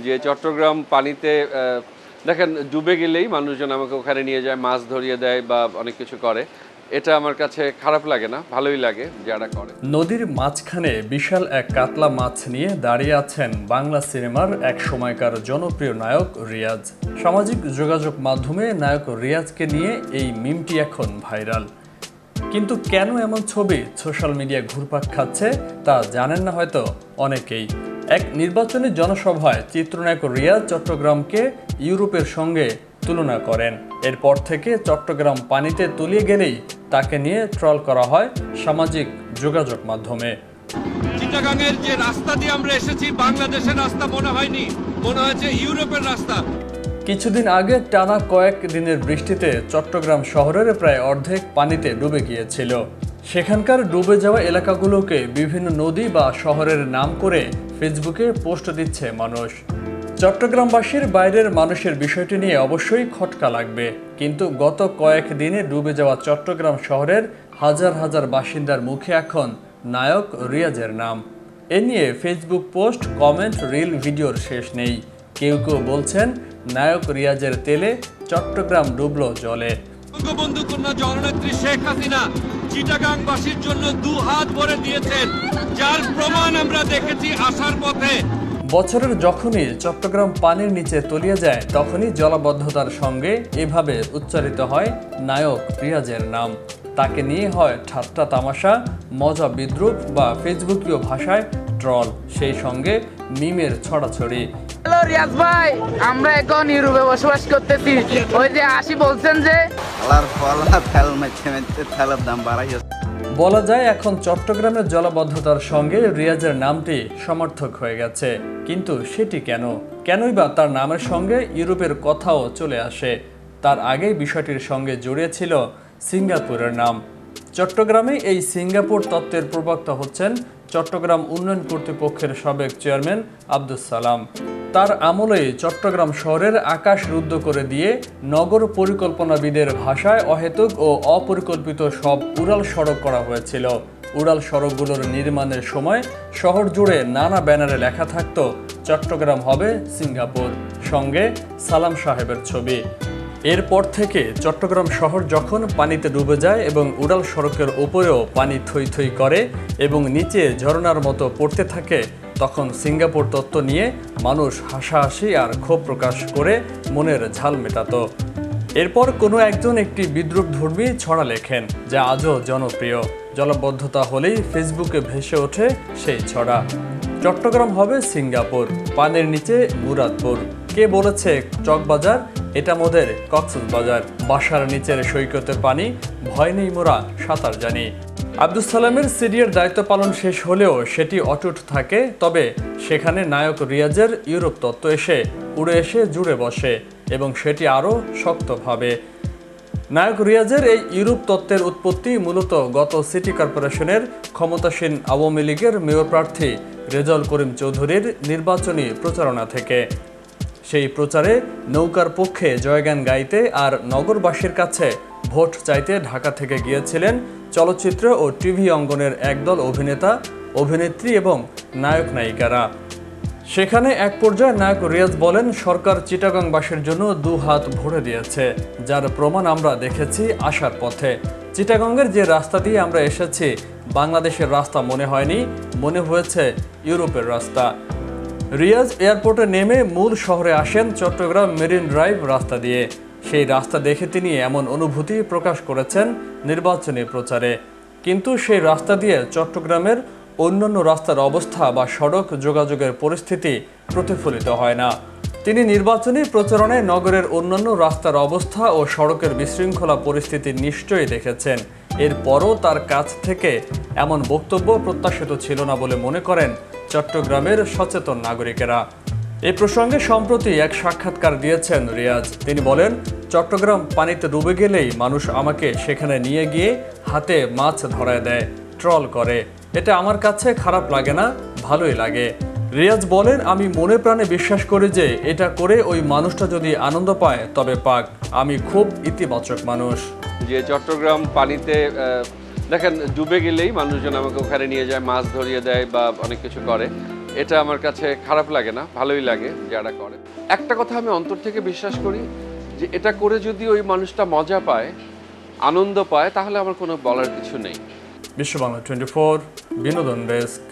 যে চট্টগ্রাম পানিতে দেখেন ডুবে গেলেই মানুষজন আমাকে ওখানে নিয়ে যায়, মাছ ধরিয়ে দেয় বা অনেক কিছু করে। এটা আমার কাছে খারাপ লাগে না, ভালোই লাগে যারা করে। নদীর মাঝখানে বিশাল এক কাতলা মাছ নিয়ে দাঁড়িয়ে আছেন বাংলা সিনেমার এক সময়কার জনপ্রিয় নায়ক রিয়াজ। সামাজিক যোগাযোগ মাধ্যমে নায়ক রিয়াজকে নিয়ে এই মিমটি এখন ভাইরাল। কিন্তু কেন এমন ছবি সোশ্যাল মিডিয়ায় ঘুরপাক খাচ্ছে তা জানেন না হয়তো অনেকেই। এক নির্বাচনী জনসভায় চিত্রনায়ক রিয়াজ চট্টগ্রামকে ইউরোপের সঙ্গে তুলনা করেন। এরপর থেকে চট্টগ্রাম পানিতে তলিয়ে গেলেই তাকে নিয়ে ট্রল করা হয় সামাজিক যোগাযোগ মাধ্যমে। চিটাগাংয়ের যে রাস্তা দিয়ে আমরা এসেছি, বাংলাদেশের রাস্তা মনে হয়নি, মনে হয়েছে ইউরোপের রাস্তা। কিছুদিন আগে টানা কয়েক দিনের বৃষ্টিতে চট্টগ্রাম শহরের প্রায় অর্ধেক পানিতে ডুবে গিয়েছিল। সেখানকার ডুবে যাওয়া এলাকাগুলোকে বিভিন্ন নদী বা শহরের নাম করে ফেসবুকে পোস্ট দিচ্ছে মানুষ। চট্টগ্রামবাসীর বাইরের মানুষের বিষয়টি নিয়ে অবশ্যই খটকা লাগবে, কিন্তু গত কয়েক দিনে ডুবে যাওয়া চট্টগ্রাম শহরের হাজার হাজার বাসিন্দার মুখে এখন নায়ক রিয়াজের নাম। এ নিয়ে ফেসবুক পোস্ট, কমেন্ট, রিল, ভিডিওর শেষ নেই। কেউ কেউ বলছেন নায়ক রিয়াজের তেলে চট্টগ্রাম ডুবলো জলে। বঙ্গবন্ধু কন্যা জননেত্রী শেখ হাসিনা চিটাগাংবাসীর জন্য 2 হাত ভরে দিয়েছেন, যার প্রমাণ আমরা দেখেছি আসার পথে। বছরের যখনই চট্টগ্রাম পানির নিচে তলিয়ে যায়, তখনই জলাবদ্ধতার সঙ্গে এভাবে উচ্চারিত হয় নায়ক রিয়াজের নাম। তাকে নিয়ে হয় ঠাট্টা তামাশা, মজা, বিদ্রূপ বা ফেসবুকীয় ভাষায় ট্রল, সেই সঙ্গে মিমের ছড়াছড়ি। হ্যালো রিয়াজ ভাই, আমরা এখন ইউরোপে বসবাস করতেছি। ওই যে আশি বলছেন যে দাম বাড়াই। বলা যায় এখন চট্টগ্রামের জলাবদ্ধতার সঙ্গে রিয়াজের নামটি সমর্থক হয়ে গেছে। কিন্তু সেটি কেনই বা তার নামের সঙ্গে ইউরোপের কথাও চলে আসে? তার আগেই বিষয়টির সঙ্গে জড়িয়েছিল সিঙ্গাপুরের নাম। চট্টগ্রামে এই সিঙ্গাপুর তত্ত্বের প্রবক্তা হচ্ছেন চট্টগ্রাম উন্নয়ন কর্তৃপক্ষের সাবেক চেয়ারম্যান আব্দুস সালাম। তার আমলেই চট্টগ্রাম শহরের আকাশ রুদ্ধ করে দিয়ে নগর পরিকল্পনাবিদের ভাষায় অহেতুক ও অপরিকল্পিত সব উড়াল সড়ক করা হয়েছিল। উড়াল সড়কগুলোর নির্মাণের সময় শহর জুড়ে নানা ব্যানারে লেখা থাকত চট্টগ্রাম হবে সিঙ্গাপুর, সঙ্গে সালাম সাহেবের ছবি। এরপর থেকে চট্টগ্রাম শহর যখন পানিতে ডুবে যায় এবং উড়াল সড়কের ওপরেও পানি থই থই করে এবং নিচে ঝরনার মতো পড়তে থাকে, তখন সিঙ্গাপুর তত্ত্ব নিয়ে মানুষ হাসাহাসি আর ক্ষোভ প্রকাশ করে মনের ঝাল মেটাতো। এরপর কোনো একজন একটি বিদ্রূপধর্মী ছড়া লেখেন, যা আজও জনপ্রিয়। জলাবদ্ধতা হলেই ফেসবুকে ভেসে ওঠে সেই ছড়া, চট্টগ্রাম হবে সিঙ্গাপুর, পানির নিচে মুরাদপুর। কে বলেছে চকবাজার, এটা মোদের কক্সবাজার। বাসার নিচের সৈকতের পানি, ভয় নেই মোরা সাঁতার জানি। আব্দুস সালামের সিরিয়ার দায়িত্ব পালন শেষ হলেও সেটি অটুট থাকে, তবে সেখানে নায়ক রিয়াজের ইউরোপ তত্ত্ব উড়ে এসে জুড়ে বসে এবং সেটি আরও শক্তভাবে। নায়ক রিয়াজের এই ইউরোপ তত্ত্বের উৎপত্তি মূলত গত সিটি কর্পোরেশনের ক্ষমতাসীন আওয়ামী লীগের মেয়র প্রার্থী রেজাউল করিম চৌধুরীর নির্বাচনী প্রচারণা থেকে। সেই প্রচারে নৌকার পক্ষে জয়গান গাইতে আর নগরবাসীর কাছে ভোট চাইতে ঢাকা থেকে গিয়েছিলেন চলচ্চিত্র ও টিভি অঙ্গনের একদল অভিনেতা, অভিনেত্রী এবং নায়ক নায়িকারা। সেখানে এক পর্যায়ে নায়ক রিয়াজ বলেন, সরকার চিটাগাংবাসীর জন্য 2 হাত ভরে দিয়েছে, যার প্রমাণ আমরা দেখেছি আসার পথে। চিটাগাংয়ের যে রাস্তা দিয়ে আমরা এসেছি, বাংলাদেশের রাস্তা মনে হয়নি, মনে হয়েছে ইউরোপের রাস্তা। রিয়াজ এয়ারপোর্টে নেমে মূল শহরে আসেন চট্টগ্রাম মেরিন ড্রাইভ রাস্তা দিয়ে। সেই রাস্তা দেখে তিনি এমন অনুভূতি প্রকাশ করেছেন নির্বাচনী প্রচারে। কিন্তু সেই রাস্তা দিয়ে চট্টগ্রামের অন্যান্য রাস্তার অবস্থা বা সড়ক যোগাযোগের পরিস্থিতি প্রতিফলিত হয় না। তিনি নির্বাচনী প্রচারণায় নগরের অন্যান্য রাস্তার অবস্থা ও সড়কের বিশৃঙ্খলা পরিস্থিতি নিশ্চয়ই দেখেছেন। এরপরও তার কাছ থেকে এমন বক্তব্য প্রত্যাশিত ছিল না বলে মনে করেন চট্টগ্রামের সচেতন নাগরিকেরা। এই প্রসঙ্গে সম্প্রতি এক সাক্ষাৎকার দিয়েছেন রিয়াজ। তিনি বলেন, চট্টগ্রাম পানিতে ডুবে গেলেই মানুষ আমাকে সেখানে নিয়ে গিয়ে হাতে মাছ ধরায় দেয়, ট্রল করে। এটা আমার কাছে খারাপ লাগে না, ভালোই লাগে। রিয়াজ বলেন, আমি মনে প্রাণে বিশ্বাস করি যে এটা করে ওই মানুষটা যদি আনন্দ পায় তবে পাক। আমি খুব ইতিবাচক মানুষ। যে চট্টগ্রাম পানিতে দেখেন ডুবে গেলেই মানুষজন আমাকে ওখানে নিয়ে যায়, মাছ ধরিয়ে দেয় বা অনেক কিছু করে। এটা আমার কাছে খারাপ লাগে না, ভালোই লাগে যারা করে। একটা কথা আমি অন্তর থেকে বিশ্বাস করি যে এটা করে যদি ওই মানুষটা মজা পায়, আনন্দ পায়, তাহলে আমার কোনো বলার কিছু নেই। বিশ্ব বাংলা 24 বিনোদন ডেস্ক।